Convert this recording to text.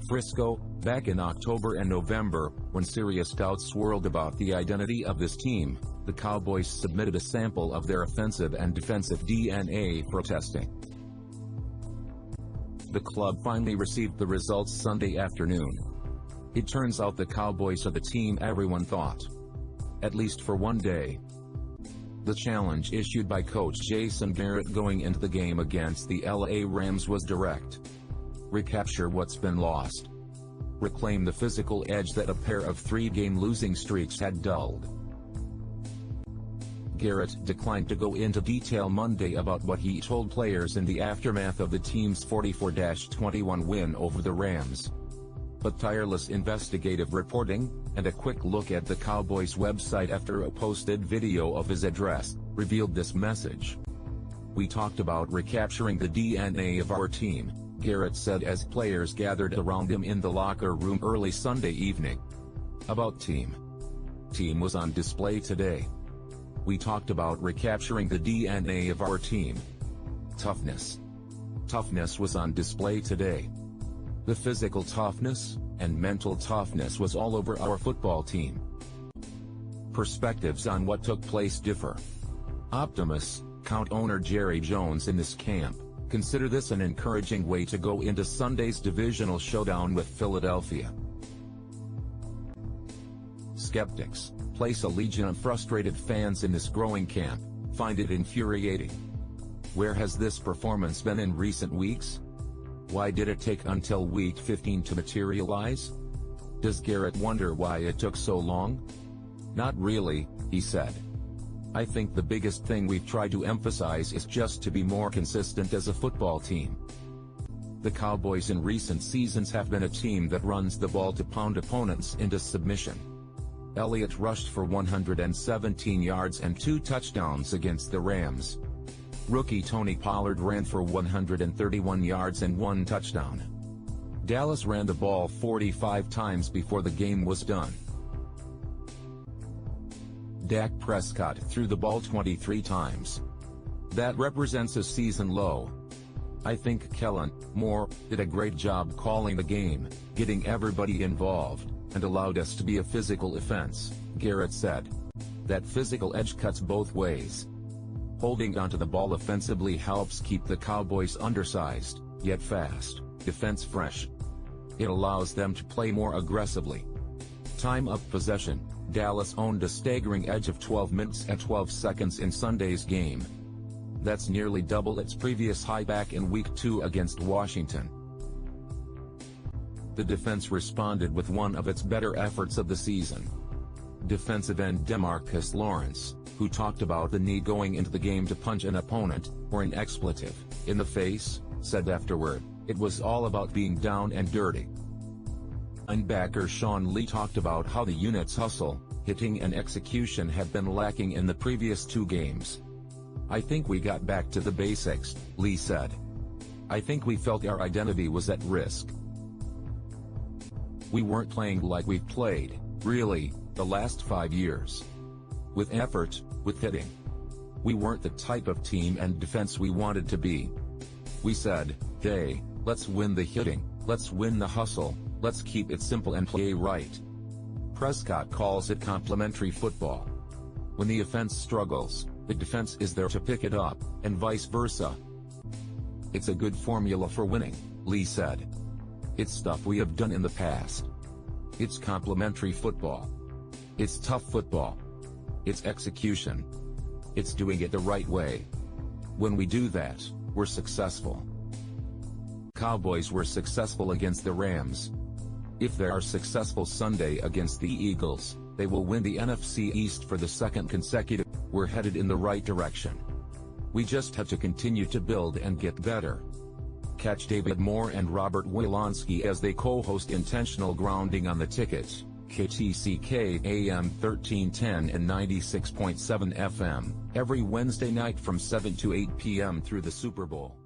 Frisco, back in October and November, when serious doubts swirled about the identity of this team, the Cowboys submitted a sample of their offensive and defensive DNA for testing. The club finally received the results Sunday afternoon. It turns out the Cowboys are the team everyone thought. At least for one day. The challenge issued by coach Jason Garrett going into the game against the LA Rams was direct. Recapture what's been lost. Reclaim the physical edge that a pair of 3-game losing streaks had dulled. Garrett declined to go into detail Monday about what he told players in the aftermath of the team's 44-21 win over the Rams. But tireless investigative reporting, and a quick look at the Cowboys website after a posted video of his address, revealed this message. "We talked about recapturing the DNA of our team," Garrett said as players gathered around him in the locker room early Sunday evening. About team. Team was on display today. We talked about recapturing the DNA of our team. Toughness. Toughness was on display today. The physical toughness and mental toughness was all over our football team. Perspectives on what took place differ. Optimists, count owner Jerry Jones in this camp, consider this an encouraging way to go into Sunday's divisional showdown with Philadelphia. Skeptics, place a legion of frustrated fans in this growing camp, find it infuriating. Where has this performance been in recent weeks? Why did it take until week 15 to materialize? Does Garrett wonder why it took so long? Not really, he said. I think the biggest thing we've tried to emphasize is just to be more consistent as a football team. The Cowboys in recent seasons have been a team that runs the ball to pound opponents into submission. Elliott rushed for 117 yards and 2 touchdowns against the Rams. Rookie Tony Pollard ran for 131 yards and 1 touchdown. Dallas ran the ball 45 times before the game was done. Dak Prescott threw the ball 23 times. That represents a season low. I think Kellen Moore did a great job calling the game, getting everybody involved, and allowed us to be a physical offense, Garrett said. That physical edge cuts both ways. Holding onto the ball offensively helps keep the Cowboys' undersized, yet fast, defense fresh. It allows them to play more aggressively. Time of possession, Dallas owned a staggering edge of 12 minutes and 12 seconds in Sunday's game. That's nearly double its previous high back in Week 2 against Washington. The defense responded with one of its better efforts of the season. Defensive end DeMarcus Lawrence, who talked about the need going into the game to punch an opponent, or an expletive, in the face, said afterward, "It was all about being down and dirty." Linebacker Sean Lee talked about how the unit's hustle, hitting and execution had been lacking in the previous 2 games. "I think we got back to the basics," Lee said. "I think we felt our identity was at risk. We weren't playing like we've played, really, the last 5 years. With effort, with hitting. We weren't the type of team and defense we wanted to be. We said, hey, let's win the hitting, let's win the hustle, let's keep it simple and play right." Prescott calls it complementary football. When the offense struggles, the defense is there to pick it up, and vice versa. "It's a good formula for winning," Lee said. "It's stuff we have done in the past. It's complementary football. It's tough football. It's execution. It's doing it the right way. When we do that, we're successful." Cowboys were successful against the Rams. If they are successful Sunday against the Eagles, they will win the NFC East for the 2nd consecutive. We're headed in the right direction. We just have to continue to build and get better. Catch David Moore and Robert Wielonski as they co-host Intentional Grounding on the Ticket, KTCK AM 1310 and 96.7 FM, every Wednesday night from 7 to 8 p.m. through the Super Bowl.